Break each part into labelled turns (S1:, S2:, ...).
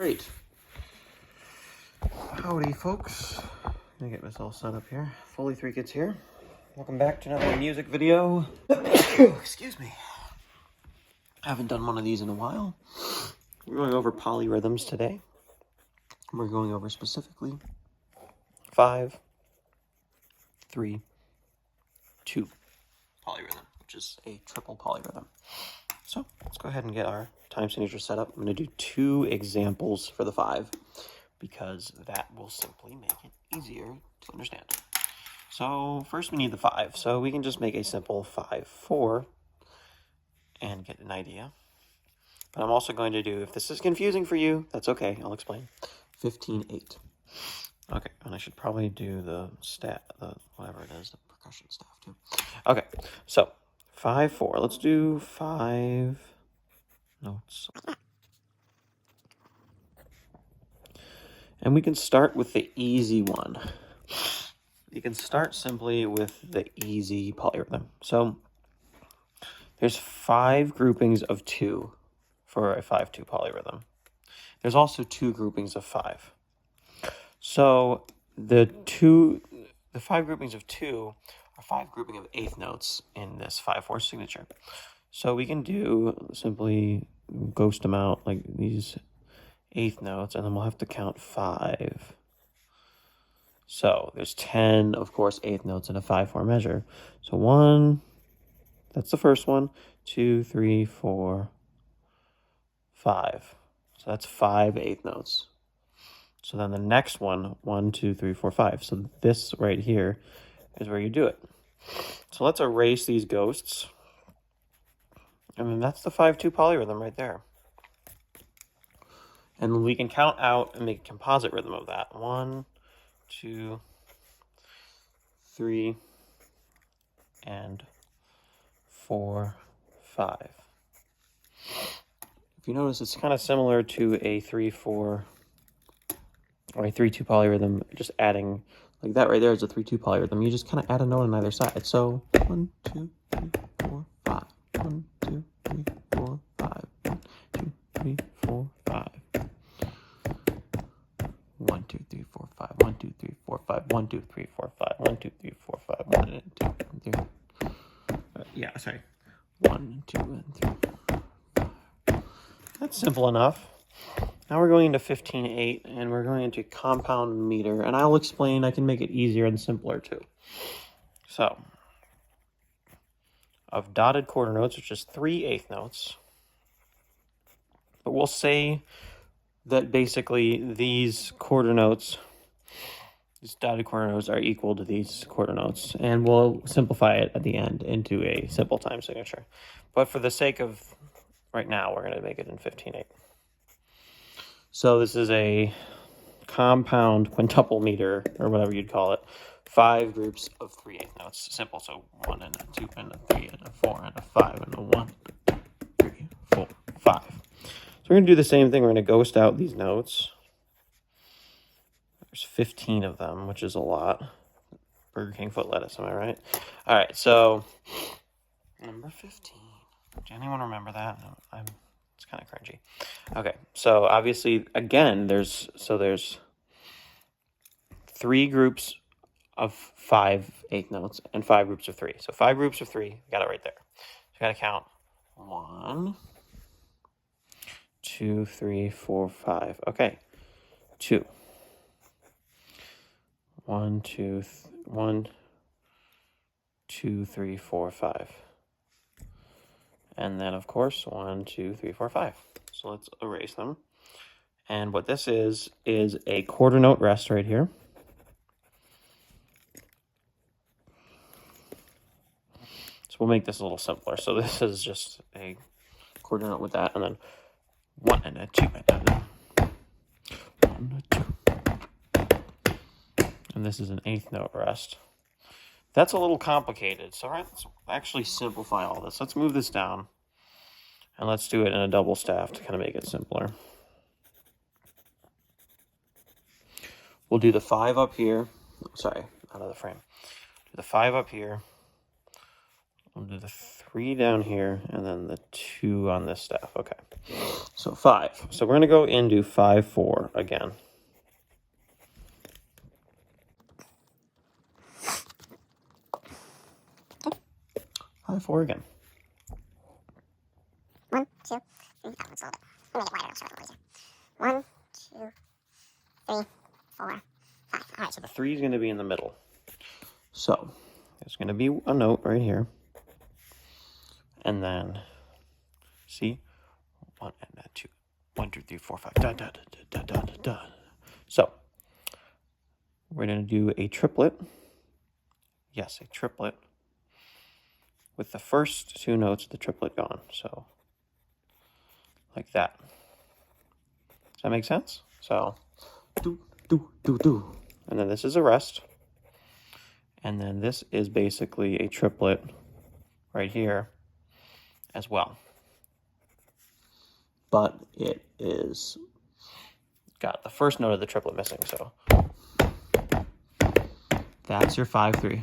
S1: Great. Howdy, folks. I'm gonna get this all set up here. Fully 3 Kids here. Welcome back to another music video. Excuse me. I haven't done one of these in a while. We're going over polyrhythms today. We're going over specifically 5, 3, 2 polyrhythm, which is a triple polyrhythm. So let's go ahead and get our time signature set up. I'm going to do 2 examples for the 5 because that will simply make it easier to understand. So first we need the 5. So we can just make a simple 5-4 and get an idea. But I'm also going to do, if this is confusing for you, that's okay, I'll explain. 15-8. Okay, and I should probably do the whatever it is, the percussion staff too. Okay, so 5-4. Let's do 5 notes. And we can start with the easy one. You can start simply with the easy polyrhythm. So there's 5 groupings of 2 for a 5-2 polyrhythm. There's also 2 groupings of 5. So the 5 groupings of 2 are 5 grouping of 8th notes in this 5-4 signature. So we can do simply ghost them out like these 8th notes, and then we'll have to count 5. So there's 10, of course, 8th notes in a 5-4 measure. So 1, that's the first one, 2, 3, 4, 5. So that's 5 8th notes. So then the next one, 1, 2, 3, 4, 5. So this right here is where you do it. So let's erase these ghosts. I mean, that's the 5-2 polyrhythm right there. And we can count out and make a composite rhythm of that. 1, 2, 3, and 4, 5. If you notice, it's kind of similar to a 3-4 or a 3-2 polyrhythm, just adding, like that right there is a 3-2 polyrhythm. You just kind of add a note on either side. So 1, 2, 3, 4, 5. 1, 2, 3, 4, 5. 1, 2, 3, 4, 5. 1, 2, 3, 4, 5. 1, 2, 3, 4, 5. 1, 2, 3, 4, 5. 1, 2, 3, 4, 5. 1, 2, 3. Yeah, sorry. 1, 2, and 3. That's simple enough. Now we're going into 15-8, and we're going into compound meter, and I'll explain. I can make it easier and simpler too. So, of dotted quarter notes, which is 3 8th notes, but we'll say that basically these quarter notes, these dotted quarter notes are equal to these quarter notes, and we'll simplify it at the end into a simple time signature. But for the sake of right now, we're going to make it in 15-8. So this is a compound quintuple meter, or whatever you'd call it. 5 groups of 3 8th notes. Simple. So 1 and a 2 and a 3 and a 4 and a 5 and a 1, 2, 3, 4, 5. So we're going to do the same thing. We're going to ghost out these notes. There's 15 of them, which is a lot. Burger King foot lettuce, am I right? All right, so number 15. Does anyone remember that? No, it's kind of cringy. Okay, so obviously, again, there's 3 groups of 5 8th notes and 5 groups of 3. So 5 groups of 3, got it right there. So you got to count 1, 2, 3, 4, 5. Okay, 2. 1, 2, 3, 4, 5. And then, of course, 1, 2, 3, 4, 5. So let's erase them. And what this is a quarter note rest right here. So we'll make this a little simpler. So this is just a quarter note with that, and then 1 and a 2 and a 1, 2. And this is an 8th note rest. That's a little complicated, so let's actually simplify all this. Let's move this down, and let's do it in a double staff to kind of make it simpler. We'll do the 5 up here. Sorry, out of the frame. Do the 5 up here. We'll do the 3 down here, and then the 2 on this staff. Okay. So 5. So we're going to go into 5/4 again. 5/4 again.
S2: 1, 2, 3. That one's a little bit. Let me make it wider so it's easier. 1, 2, 3, 4, 5. All right.
S1: So the 3 is going to be in the middle. So there's going to be a note right here. And then, see? 1 and 2. 1, 2, 3, 4, 5. Da, da, da, da, da, da, da. So we're going to do a triplet. Yes, a triplet. With the first 2 notes of the triplet gone. So like that. Does that make sense? So do, do, do, do. And then this is a rest. And then this is basically a triplet right here as well. But it is got the first note of the triplet missing, so that's your 5/3.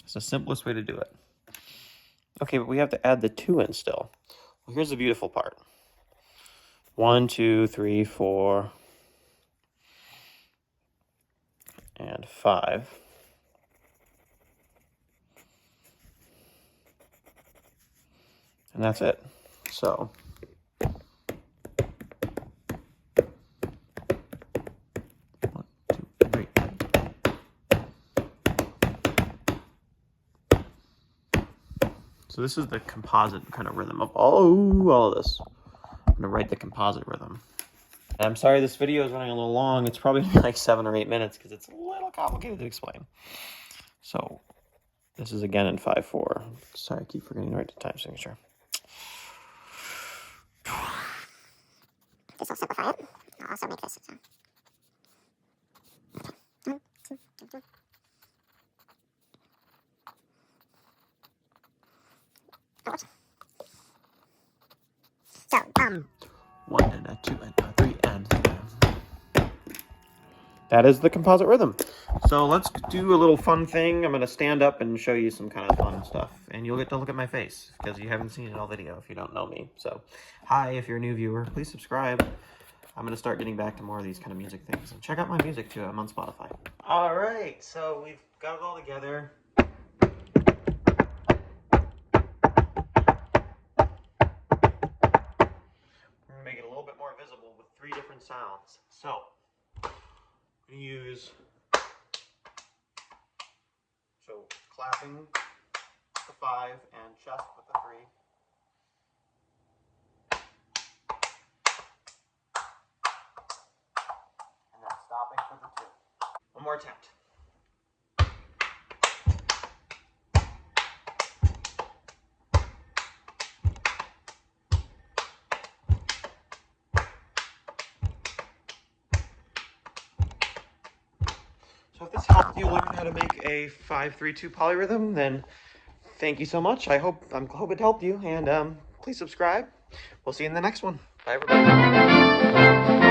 S1: It's the simplest way to do it. Okay, but we have to add the 2 in still. Well, here's the beautiful part. 1, 2, 3, 4, and 5. And that's it. So one, two, three. So this is the composite kind of rhythm of all of this. I'm gonna write the composite rhythm. And I'm sorry this video is running a little long. It's probably like 7 or 8 minutes because it's a little complicated to explain. So this is again in 5/4. Sorry, I keep forgetting to write the time signature.
S2: This will simplify it. I'll also make this. So. 1, 2, 3. So,
S1: 1 and a 2 and a 3 and that is the composite rhythm. So let's do a little fun thing. I'm going to stand up and show you some kind of fun stuff. And you'll get to look at my face because you haven't seen it all video if you don't know me. So hi, if you're a new viewer, please subscribe. I'm going to start getting back to more of these kind of music things. And check out my music too. I'm on Spotify. All right, so we've got it all together. We're going to make it a little bit more visible with 3 different sounds. So we use clapping the 5 and chest with the 3. And then stopping for the 2. One more attempt. So if this helped you learn how to make a 5/3/2 polyrhythm, then thank you so much. I hope it helped you, and please subscribe. We'll see you in the next one. Bye, everybody.